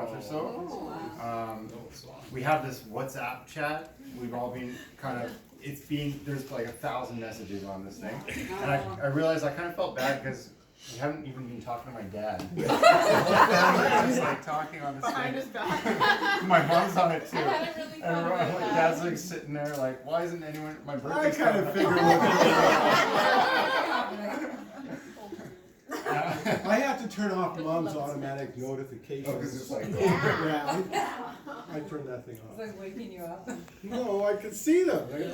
month or so. We have this WhatsApp chat. We've all been there's like 1,000 messages on this thing. And I realized I kind of felt bad because we haven't even been talking to my dad. The whole family is just like talking on this Behind his thing. back. My mom's on it too. I haven't really And thought about my that. dad's like sitting there like, why isn't anyone, my birthday? I kind of figured I have to turn off mom's automatic notifications. Oh, 'cause it's like, Yeah, I turned that thing It's off. like waking you up. No, I could see them. It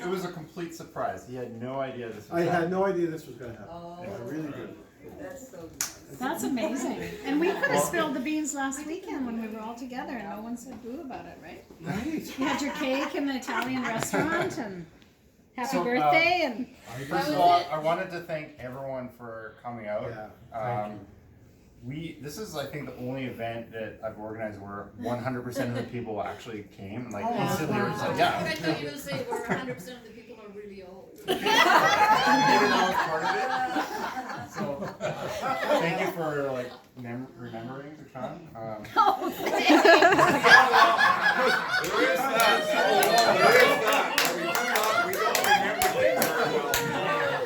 was a complete surprise. He had no idea this was I had happening. no idea this was gonna happen. Oh. Yeah, I really did. That's so nice. That's amazing. And we could have spilled the beans last weekend when we were all together and no one said boo about it, right? Right. You had your cake in the Italian restaurant and happy So, birthday and First of all, I wanted to thank everyone for coming out. Yeah, thank This is, I think, the only event that I've organized where 100% of the people actually came. Like, instantly, it was like, I yeah. thought you were going to say where 100% of the people are really old. Maybe that was part of it. So, thank you for like remembering to come. There is that. We don't remember things very well.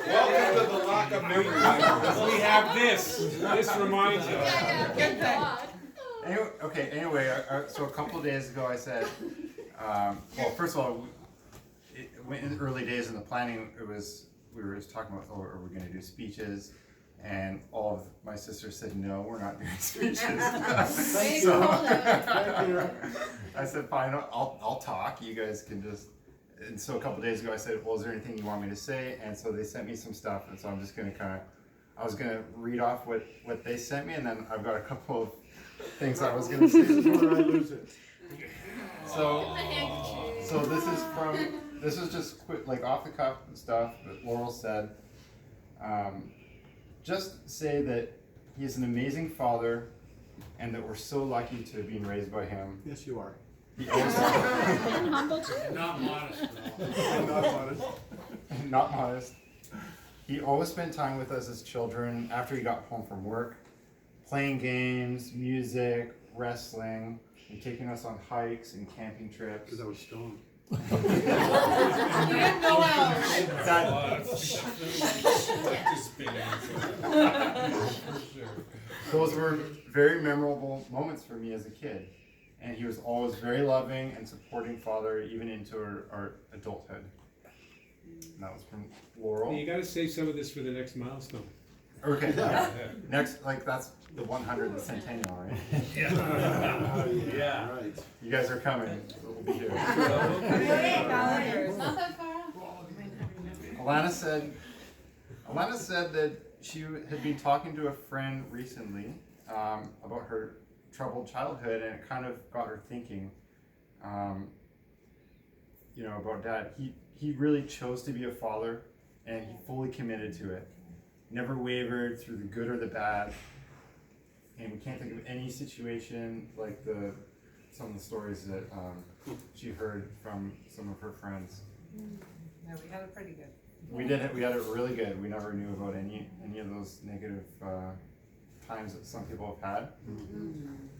Welcome to the lack of memory. We have this. This reminds us. Good God. Anyway, so a couple of days ago I said, well, first of all, in the early days in the planning, we were just talking about, are we going to do speeches? And all of my sisters said, no, we're not doing speeches. So, I said, fine, I'll talk. You guys can just. And so a couple days ago, I said, well, is there anything you want me to say? And so they sent me some stuff, and so I'm just going to I was going to read off what they sent me, and then I've got a couple of things I was going to say. Before I lose it. So this is just quick, like off the cuff stuff that Laurel said. Just say that he's an amazing father, and that we're so lucky to have been raised by him. Yes, you are. He always, humble too. Not modest at all. I'm not honest. not modest. He always spent time with us as children after he got home from work, playing games, music, wrestling, and taking us on hikes and camping trips. Because I was stoned. You didn't know Those were very memorable moments for me as a kid. And he was always very loving and supporting father, even into our adulthood. And that was from Laurel. You got to save some of this for the next milestone. Okay, Yeah. next, like that's the 100th centennial, right? Yeah. Right. You guys are coming, so we'll be here. Not that far off. Alana said that she had been talking to a friend recently about her troubled childhood, and it kind of got her thinking, about Dad. He really chose to be a father, and he fully committed to it. Never wavered through the good or the bad, and we can't think of any situation like some of the stories that she heard from some of her friends. No, we had it pretty good. We did it. We had it really good. We never knew about any of those negative times that some people have had.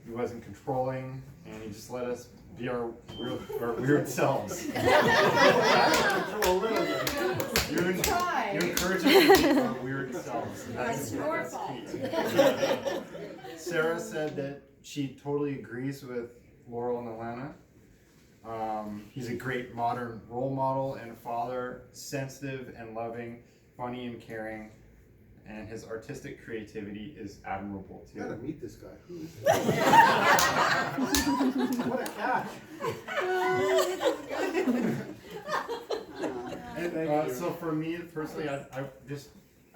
He wasn't controlling, and he just let us be our weird selves. You encourage us to be our weird selves. And That's your key. fault. Sarah said that she totally agrees with Laurel and Alana. He's a great modern role model and father, sensitive and loving, funny and caring, and his artistic creativity is admirable I gotta too. meet this guy. Who is this? What a catch. And, Thank you. so for me personally, I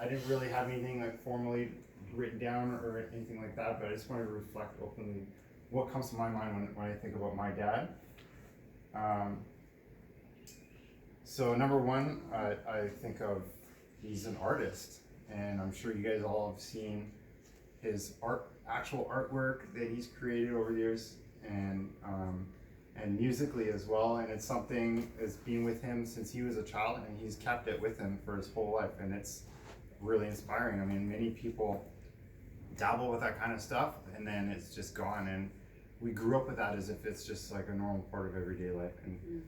didn't really have anything like formally written down or anything like that, but I just wanted to reflect openly what comes to my mind when I think about my dad. So number one, I think of he's an artist, and I'm sure you guys all have seen his actual artwork that he's created over the years, and musically as well. And it's something that's been with him since he was a child, and he's kept it with him for his whole life, and it's really inspiring. I mean, many people dabble with that kind of stuff, and then it's just gone. And we grew up with that as if it's just like a normal part of everyday life, and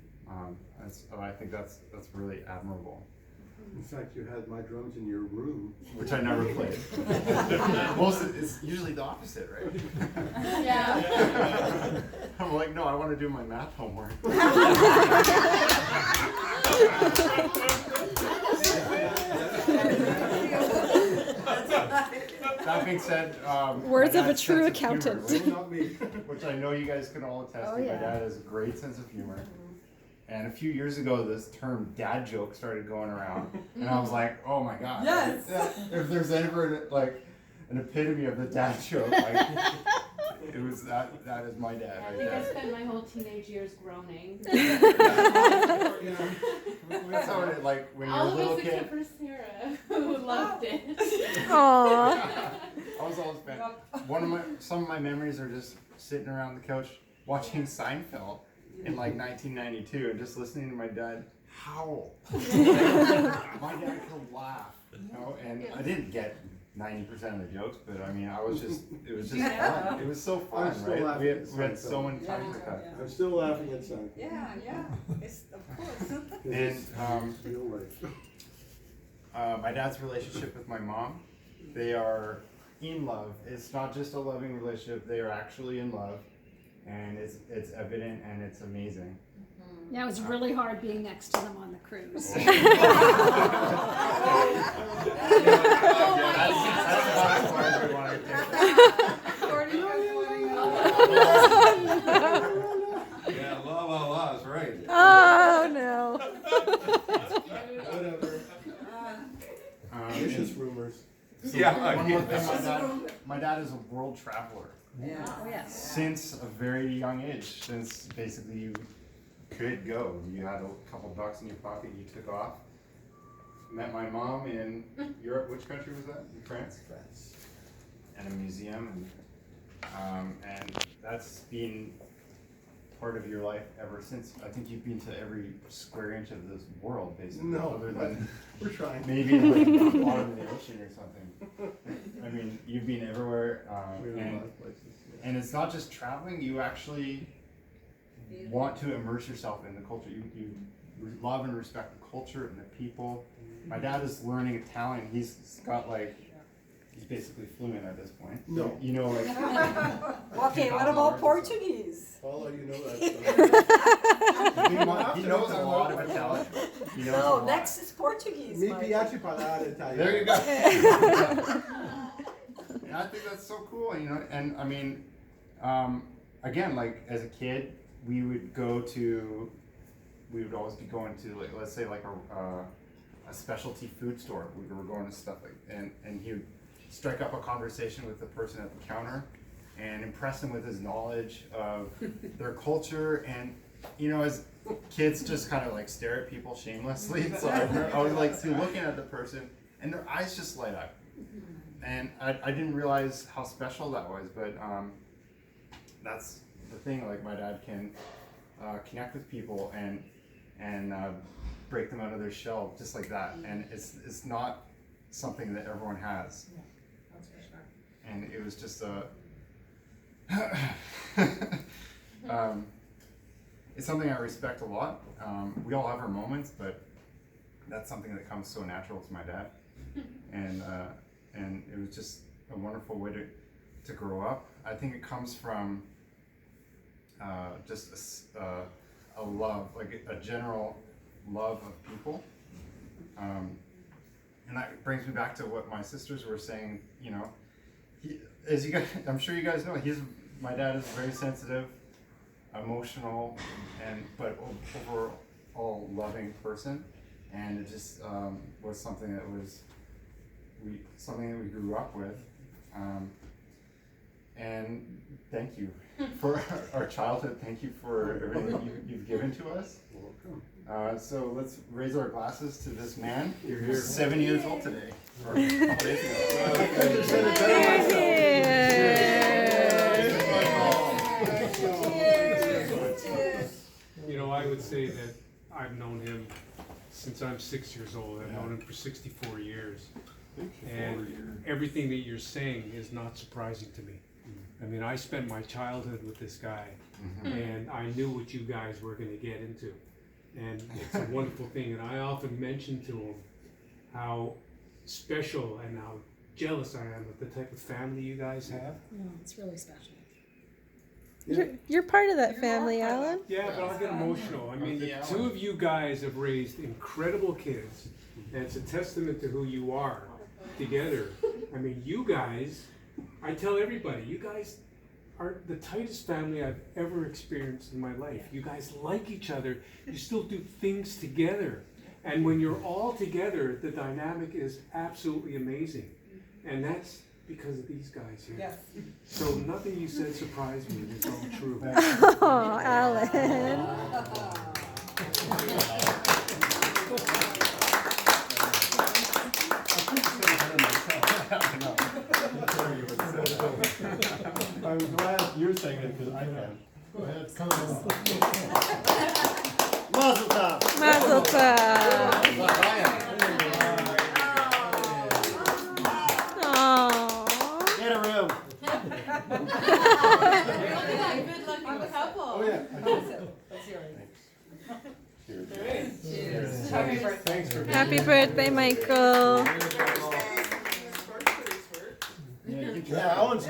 I think that's really admirable. In fact, you had my drums in your room. Which I never played. It's usually the opposite, right? Yeah. I'm like, no, I want to do my math homework. That being said, Words my of a dad's true sense of humor, accountant. Not me. which I know you guys can all attest Oh, to. yeah. My dad has a great sense of humor. And a few years ago, this term "dad joke" started going around, and I was like, "Oh my god!" Yes. If there's ever like an epitome of the dad joke, like, it was that. That is my dad I right think I there. spent my whole teenage years groaning. That's how it, like when you're a All of little us kid. except for Sarah, who loved it. Aww. I was always bad. Some of my memories are just sitting around the couch watching Seinfeld in like 1992 and just listening to my dad howl. My dad could laugh, you know, and I didn't get 90% of the jokes, but I mean, it was just fun. It was so fun, I'm still right? laughing We at had so Seinfeld. many times like that. I'm still laughing at Seinfeld. Yeah, it's, of course. And It's real life. my dad's relationship with my mom, they are in love. It's not just a loving relationship, they are actually in love. And it's evident and it's amazing. Yeah, it was really hard being next to them on the cruise. That's about as far as we want to take it. Yeah, la is right. Oh no. Whatever. Vicious rumors. Yeah. One more thing, my dad is a world traveler. Yeah. Oh, yes. Since a very young age, since basically you could go. You had a couple bucks in your pocket, you took off. Met my mom in Europe. Which country was that? In France? France. And a museum. And that's been part of your life ever since. I think you've been to every square inch of this world, basically. No, other but than we're trying. maybe like the bottom of the ocean or something. I mean, you've been everywhere, We're in a and lot of places. Yeah. and it's not just traveling. You actually want to immerse yourself in the culture. You love and respect the culture and the people. My dad is learning Italian. He's got like, he's basically fluent at this point. No. You know, like. Okay, what about Portuguese? Paula, you know that. He knows a lot of Italian. He knows a No, lot. next is Portuguese. Mi Michael. piace parlare Italiano. There you go. And I think that's so cool, you know. And I mean, again, like as a kid, we would always be going to, like, let's say like a specialty food store. We were going to stuff like, and he would strike up a conversation with the person at the counter and impress him with his knowledge of their culture. And you know, as kids just kind of like stare at people shamelessly. So I was like looking at the person and their eyes just light up. And I didn't realize how special that was, but that's the thing. Like my dad can connect with people and break them out of their shell just like that. And it's not something that everyone has. That's for sure. And it was just a it's something I respect a lot. We all have our moments, but that's something that comes so natural to my dad. And it was just a wonderful way to grow up. I think it comes from just a love, like a general love of people. And that brings me back to what my sisters were saying. You know, as you guys, I'm sure you guys know, my dad is very sensitive, emotional, but overall loving person. And it just was something that we grew up with. And thank you for our childhood. Thank you for everything you've given to us. Welcome. So let's raise our glasses to this man. You're 7 years old today. Or a couple days You know, I would say that I've known him since I'm 6 years old. I've known him for 64 years. And everything that you're saying is not surprising to me. I mean, I spent my childhood with this guy, and I knew what you guys were gonna get into. And it's a wonderful thing, and I often mention to him how special and how jealous I am of the type of family you guys have. No, it's really special. You're part of that family, Alan. Yeah, but I'll get emotional. I mean, the Yeah. two of you guys have raised incredible kids, and it's a testament to who you are together. I mean, you guys, I tell everybody, you guys are the tightest family I've ever experienced in my life. You guys like each other. You still do things together. And when you're all together, the dynamic is absolutely amazing. And that's because of these guys here. Yes. So nothing you said surprised me. It's all true. Oh, Alan. I'm glad you're saying it because I can. Go ahead. Mazel tov. Mazel tov. Aww. Get a room. Look at that good looking couple. Oh, yeah. That's yours. Cheers. Happy birthday. Thanks for being Happy birthday, Michael. Yeah, Alan's